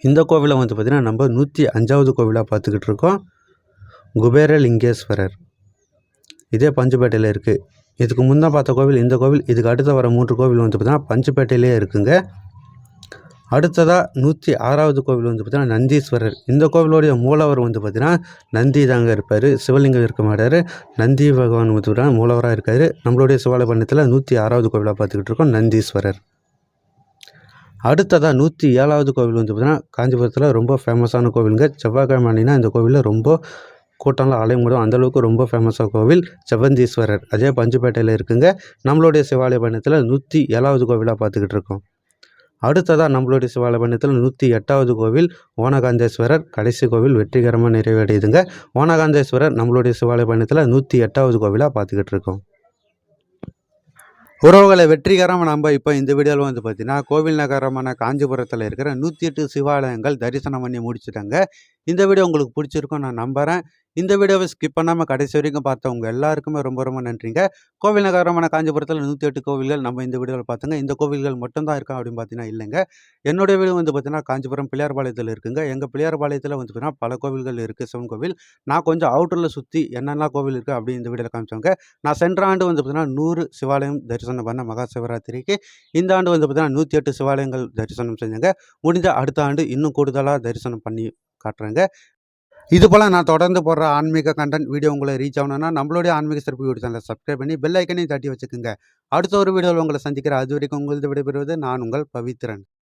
இந்த கோவிலை வந்து பார்த்திங்கன்னா நம்ம 105வது கோவிலாக பார்த்துக்கிட்டு இருக்கோம். குபேரலிங்கேஸ்வரர் இதே பஞ்சுப்பேட்டையில் இருக்குது. இதுக்கு முன்னே பார்த்த கோவில் இந்த கோவில். இதுக்கு அடுத்த வர 3 கோவில் வந்து பார்த்திங்கன்னா பஞ்சுப்பேட்டையிலே இருக்குங்க. அடுத்ததாக 106வது கோவில் வந்து பார்த்திங்கன்னா நந்தீஸ்வரர். இந்த கோவிலுடைய மூலவர் வந்து பார்த்திங்கன்னா நந்தி தாங்க இருப்பார். சிவலிங்கம் இருக்க மாட்டார். நந்தி பகவான் வந்து பார்த்திங்கன்னா மூலவராக இருக்கார். நம்மளுடைய சிவாலய பயணத்தில் 106வது கோவிலாக பார்த்துக்கிட்டு இருக்கோம் நந்தீஸ்வரர். அடுத்ததாக 107வது கோவில் வந்து பார்த்திங்கன்னா காஞ்சிபுரத்தில் ரொம்ப ஃபேமஸான கோவிலுங்க. செவ்வாய்க்கிழமை அன்னைனா இந்த கோவிலில் ரொம்ப கூட்டம்லாம் அலைமுடும், அந்தளவுக்கு ரொம்ப ஃபேமஸான கோவில் செவ்வந்தீஸ்வரர். அதே பஞ்சுப்பேட்டையில் இருக்குங்க. நம்மளுடைய சிவாலய பயணத்தில் 107வது கோவிலாக பார்த்துக்கிட்டு இருக்கோம். அடுத்ததாக நம்மளுடைய சிவாலய பயணத்தில் 108வது கோவில் ஓனகாந்தேஸ்வரர். கடைசி கோவில் வெற்றிகரமாக நிறைவடையுதுங்க. ஓனகாந்தேஸ்வரர் நம்மளுடைய சிவாலய பயணத்தில் 108வது கோவிலாக பார்த்துக்கிட்டு இருக்கோம். உறவுகளை வெற்றிகரமாக நம்ம இப்போ இந்த வீடியோவில் வந்து பார்த்தீங்கன்னா கோவில் நகரமான காஞ்சிபுரத்தில் இருக்கிற 108 சிவாலயங்கள் தரிசனம் பண்ணி முடிச்சுட்டாங்க. இந்த வீடியோ உங்களுக்கு பிடிச்சிருக்கும் நான் நம்புகிறேன். இந்த வீடியோவை ஸ்கிப் பண்ணாமல் கடைசி வரைக்கும் பார்த்தவங்க எல்லாருக்குமே ரொம்ப ரொம்ப நன்றிங்க. கோவில் நகரமான காஞ்சிபுரத்தில் 108 கோவில்கள் நம்ம இந்த வீடியோவில் பார்த்தோங்க. இந்த கோவில்கள் மட்டும்தான் இருக்கா அப்படின்னு பார்த்தீங்கன்னா இல்லைங்க. என்னுடைய வீடு வந்து பார்த்தீங்கன்னா காஞ்சிபுரம் பிள்ளையார்பாளையத்தில் இருக்குங்க. எங்கள் பிள்ளையார்பாளையத்தில் வந்து பார்த்தீங்கன்னா பல கோவில்கள் இருக்குது. சிவன் கோவில் நான் கொஞ்சம் அவுட்டரில் சுற்றி என்னென்ன கோவில் இருக்குது அப்படின்னு இந்த வீடியோவில் காமிச்சவங்க. நான் சென்ற ஆண்டு வந்து பார்த்தீங்கன்னா 100 சிவாலயம் தரிசனம் பண்ண மகா சிவராத்திரிக்கு. இந்த ஆண்டு வந்து பார்த்தீங்கன்னா 108 சிவாலயங்கள் தரிசனம் செஞ்சாங்க. முடிஞ்ச அடுத்த ஆண்டு இன்னும் கூடுதலாக தரிசனம் பண்ணி காட்டுறேங்க. இது போல் நான் தொடர்ந்து போடுற ஆன்மீக கண்டென்ட் வீடியோ உங்களை ரீச் ஆகணும்னா நம்மளுடைய ஆன்மீக சிறப்பு யூடியூப் சேனலை சப்ஸ்கிரைப் பண்ணி பெல் ஐக்கனையும் தட்டி வச்சுக்கோங்க. அடுத்த ஒரு வீடியோவில் உங்களை சந்திக்கிற அது வரைக்கும் உங்களது விடைபெறுவது நான் உங்கள் பவித்ரன்.